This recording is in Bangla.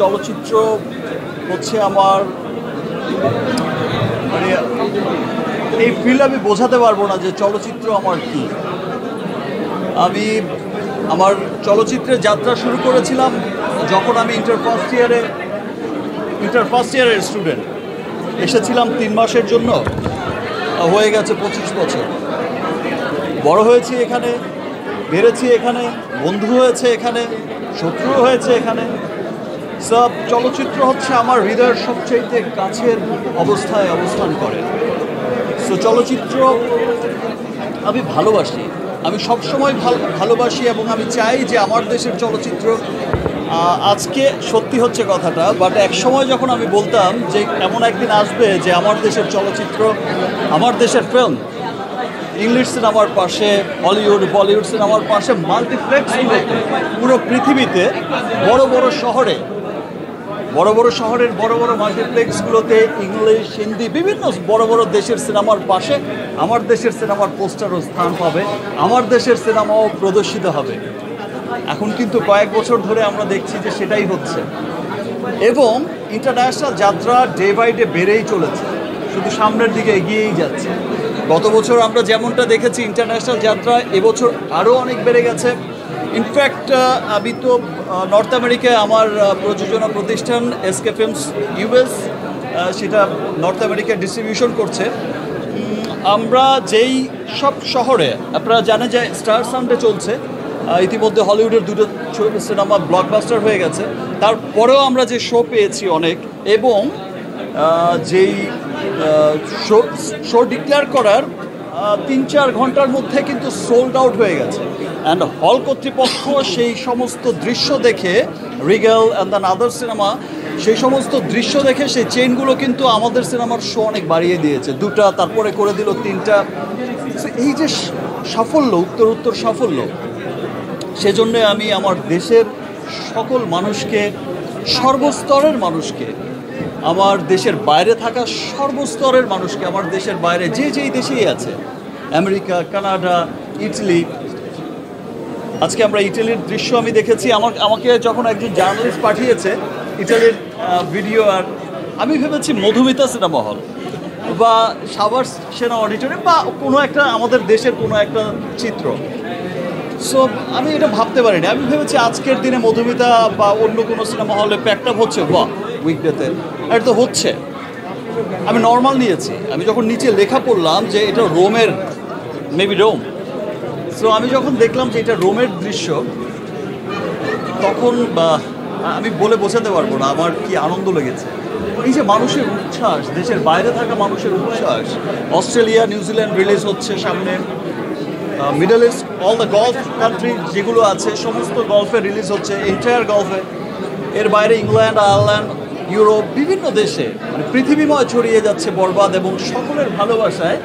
চলচ্চিত্র হচ্ছে আমার মানে এই ফিল আমি বোঝাতে পারবো না যে চলচ্চিত্র আমার কি। আমি আমার চলচ্চিত্রের যাত্রা শুরু করেছিলাম যখন আমি ইন্টার ফার্স্ট ইয়ারের স্টুডেন্ট। এসেছিলাম 3 মাসের জন্য, হয়ে গেছে 25 বছর। বড় হয়েছি এখানে, বেড়েছি এখানে, বন্ধু হয়েছে এখানে, শত্রু হয়েছে এখানে। সব চলচ্চিত্র হচ্ছে আমার হৃদয়ের সবচেয়ে কাছের অবস্থায় অবস্থান করে। সো চলচ্চিত্র আমি ভালোবাসি, আমি সবসময় ভালোবাসি এবং আমি চাই যে আমার দেশের চলচ্চিত্র আজকে সত্যি হচ্ছে কথাটা, বাট এক সময় যখন আমি বলতাম যে এমন একদিন আসবে যে আমার দেশের চলচ্চিত্র, আমার দেশের ফিল্ম ইংলিশ সিনেমার পাশে হলিউড বলিউড সিনেমার পাশে মাল্টিপ্লেক্সগুলোতে পুরো পৃথিবীতে বড় বড় শহরের বড় বড় মাল্টিপ্লেক্সগুলোতে ইংলিশ হিন্দি বিভিন্ন বড় বড় দেশের সিনেমার পাশে আমার দেশের সিনেমার পোস্টারও স্থান পাবে, আমার দেশের সিনেমাও প্রদর্শিত হবে। এখন কিন্তু কয়েক বছর ধরে আমরা দেখছি যে সেটাই হচ্ছে এবং ইন্টারন্যাশনাল যাত্রা ডে বাই ডে বেড়েই চলেছে, শুধু সামনের দিকে এগিয়েই যাচ্ছে। গত বছর আমরা যেমনটা দেখেছি ইন্টারন্যাশনাল যাত্রা, এবছর আরও অনেক বেড়ে গেছে। ইনফ্যাক্ট আমি তো নর্থ আমেরিকায় আমার প্রযোজনা প্রতিষ্ঠান এসকে ফিল্মস ইউএস, সেটা নর্থ আমেরিকায় ডিস্ট্রিবিউশন করছে। আমরা যেই সব শহরে, আপনারা জানেন যে স্টার সানডে চলছে, ইতিমধ্যে হলিউডের 2টো সিনেমা ব্লকবাস্টার হয়ে গেছে, তারপরেও আমরা যে শো পেয়েছি অনেক, এবং যেই শো ডিক্লেয়ার করার 3-4 ঘন্টার মধ্যে কিন্তু সোল্ড আউট হয়ে গেছে। অ্যান্ড হল কর্তৃপক্ষ সেই সমস্ত দৃশ্য দেখে, Rigel and than other cinema, সেই সমস্ত দৃশ্য দেখে সেই চেইনগুলো কিন্তু আমাদের সিনেমার শো অনেক বাড়িয়ে দিয়েছে, 2টা, তারপরে করে দিল 3টা। এই যে সাফল্য, উত্তর সাফল্য, সেজন্য আমি আমার দেশের সকল মানুষকে, সর্বস্তরের মানুষকে, আমার দেশের বাইরে থাকা সর্বস্তরের মানুষকে, আমার দেশের বাইরে যেই দেশেই আছে, আমেরিকা, কানাডা, ইটালি। আজকে আমরা ইটালির দৃশ্য আমি দেখেছি, আমাকে যখন একজন জার্নালিস্ট পাঠিয়েছে ইটালির ভিডিও, আর আমি ভেবেছি মধুমিতা সিনেমা হল বা সাভার সেনা অডিটোরিয়াম বা কোনো একটা আমাদের দেশের কোনো একটা চিত্র। সো আমি এটা ভাবতে পারিনি, আমি ভেবেছি আজকের দিনে মধুমিতা বা অন্য কোনো সিনেমা হলে প্যাকড আপ হচ্ছে, বা উইকডেতে এটা তো হচ্ছে। আমি নর্মাল নিয়েছি, আমি যখন নিচে লেখা পড়লাম যে এটা রোমের, মেবি রোম, সো আমি যখন দেখলাম যে এটা রোমের দৃশ্য, তখন আমি বলে বোঝাতে পারবো না আমার কি আনন্দ লেগেছে। এই যে মানুষের উচ্ছ্বাস, দেশের বাইরে থাকা মানুষের উচ্ছ্বাস। অস্ট্রেলিয়া, নিউজিল্যান্ড রিলিজ হচ্ছে সামনে, middle east, all the golf country যেগুলো আছে সমস্ত গলফে রিলিজ হচ্ছে, এন্টায়ার গলফে। এর বাইরে ইংল্যান্ড, আয়ারল্যান্ড, ইউরোপ, বিভিন্ন দেশে মানে পৃথিবীময় ছড়িয়ে যাচ্ছে বরবাদ, এবং সকলের ভালোবাসায়